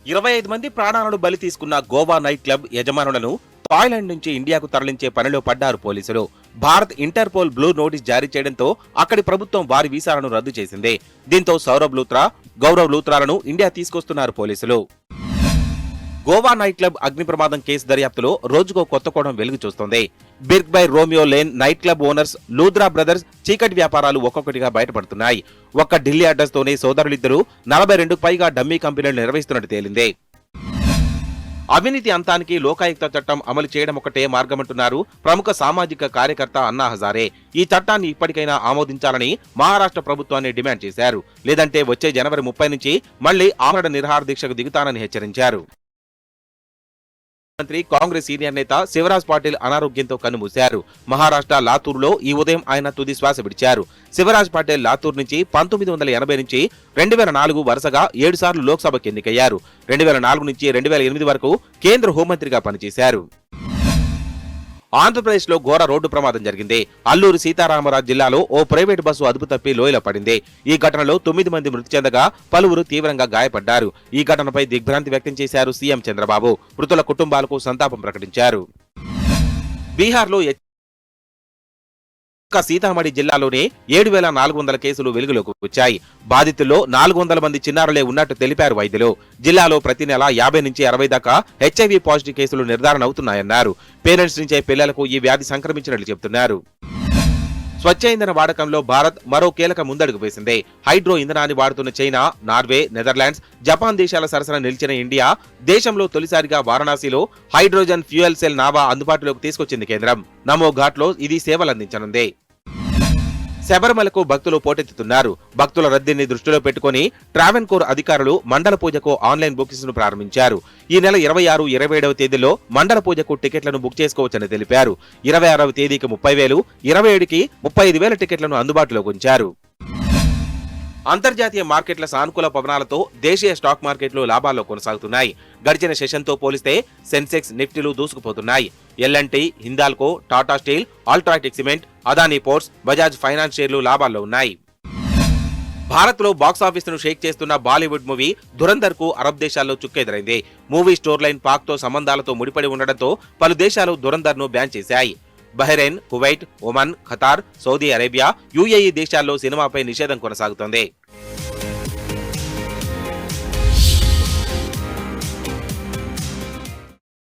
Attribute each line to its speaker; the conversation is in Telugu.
Speaker 1: 25 మంది ప్రాణాలను బలి తీసుకున్న గోవా నైట్ క్లబ్ యజమానులను థాయిలాండ్ నుంచి ఇండియాకు తరలించే పనిలో పడ్డారు పోలీసులు. భారత్ ఇంటర్పోల్ బ్లూ నోటీస్ జారీ చేయడంతో అక్కడి ప్రభుత్వం వారి వీసాలను రద్దు చేసింది. దీంతో సౌరభ్ లూత్రా, గౌరవ్ లూత్రాలను ఇండియా తీసుకొస్తున్నారు పోలీసులు. గోవా నైట్ క్లబ్ అగ్ని ప్రమాదం కేసు దర్యాప్తులో రోజుకో కొత్త కోణం వెలుగు చూస్తోంది. Birch by Romeo Lane night club owners Luthra brothers చీకటి వ్యాపారాలు ఒక్కొక్కటిగా బయటపడుతున్నాయి. ఒక్క ఢిల్లీ అడ్రస్ తోనే సోదరులిద్దరూ 42కు పైగా డమ్మీ కంపెనీలు నిర్వహిస్తున్నట్టు తేలింది. అవినీతి అంతానికి లోకాయుక్త చట్టం అమలు చేయడం ఒకటే మార్గమంటున్నారు ప్రముఖ సామాజిక కార్యకర్త అన్నా హజారే. ఈ చట్టాన్ని ఇప్పటికైనా ఆమోదించాలని మహారాష్ట్ర ప్రభుత్వాన్ని డిమాండ్ చేశారు. లేదంటే వచ్చే జనవరి 30 నుంచి మళ్లీ ఆమరణ నిరాహార దీక్షకు దిగుతానని హెచ్చరించారు. మంత్రి కాంగ్రెస్ సీనియర్ నేత శివరాజ్ పాటిల్ అనారోగ్యంతో కన్నుమూశారు. మహారాష్ట్ర లాతూర్లో ఈ ఉదయం ఆయన తుది శ్వాస విడిచారు. శివరాజ్ పాటిల్ లాతూర్ నుంచి 1980 నుంచి 2004 వరుసగా 7 సార్లు లోక్సభకు ఎన్నికయ్యారు. 2004 నుంచి 2008 వరకు కేంద్ర హోంమంత్రిగా పనిచేశారు. ఆంధ్రప్రదేశ్లో ఘోర రోడ్డు ప్రమాదం జరిగింది. అల్లూరు సీతారామరాజు జిల్లాలో ఓ ప్రైవేటు బస్సు అదుపు తప్పి లోయలో పడింది. ఈ ఘటనలో 9 మంది మృతి చెందగా పలువురు తీవ్రంగా గాయపడ్డారు. ఈ ఘటనపై దిగ్భ్రాంతి వ్యక్తం చేశారు సీఎం చంద్రబాబు. మృతుల కుటుంబాలకు సంతాపం ప్రకటించారు. బీహార్లో సీతామఢీ జిల్లాలోనే 7,400 కేసులు వెలుగులోకి వచ్చాయి. బాధితుల్లో 400 మంది చిన్నారులే ఉన్నట్టు తెలిపారు వైద్యులు. జిల్లాలో ప్రతి నెల 50 నుంచి 60 దాకా హెచ్ఐవి పాజిటివ్ కేసులు నిర్ధారణ అవుతున్నాయన్నారు. పేరెంట్స్ నుంచే పిల్లలకు ఈ వ్యాధి సంక్రమించినట్లు చెబుతున్నారు. స్వచ్ఛ ఇంధన వాడకంలో భారత్ మరో కీలక ముందడుగు వేసింది. హైడ్రో ఇంధనాన్ని వాడుతున్న చైనా, నార్వే, నెదర్లాండ్స్, జపాన్ దేశాల సరసన నిలిచిన ఇండియా దేశంలో తొలిసారిగా వారణాసిలో హైడ్రోజన్ ఫ్యూయల్ సెల్ నావా అందుబాటులోకి తీసుకొచ్చింది కేంద్రం. నమో ఘాట్లో ఇది సేవలందించనుంది. శబరిమలకు భక్తులు పోటెత్తుతున్నారు. భక్తుల రద్దీని దృష్టిలో పెట్టుకుని ట్రావెన్కోర్ అధికారులు మండల పూజకు ఆన్లైన్ బుకింగ్స్ ను ప్రారంభించారు. ఈ నెల 26, 27వ తేదీలో మండల పూజకు టికెట్లను బుక్ చేసుకోవచ్చని తెలిపారు. 26వ తేదీకి 30,000, 27కి 35,000 టికెట్లను అందుబాటులోకి ఉంచారు. అంతర్జాతీయ మార్కెట్ల సానుకూల పవనాలతో దేశీయ స్టాక్ మార్కెట్లు లాభాల్లో కొనసాగుతున్నాయి. గడిచిన సెషన్తో పోలిస్తే సెన్సెక్స్, నిఫ్టీలు దూసుకుపోతున్నాయి. LNT, Hindalco, Tata Steel, UltraTech Cement, Adani Ports, Bajaj Finance షేర్లు లాభాల్లో ఉన్నాయి. భారత్లో బాక్సాఫీసును షేక్ చేస్తున్న బాలీవుడ్ మూవీ ధురంధర్ కు అరబ్ దేశాల్లో చుక్కెదురైంది. మూవీ స్టోర్ లైన్ పాక్తో సంబంధాలతో ముడిపడి ఉండడంతో పలు దేశాలు ధురంధర్ ను బ్యాన్ చేశాయి. Bahrain, Kuwait, Oman, Qatar, Saudi Arabia, UAE దేశాల్లో సినిమాపై నిషేధం కొనసాగుతోంది.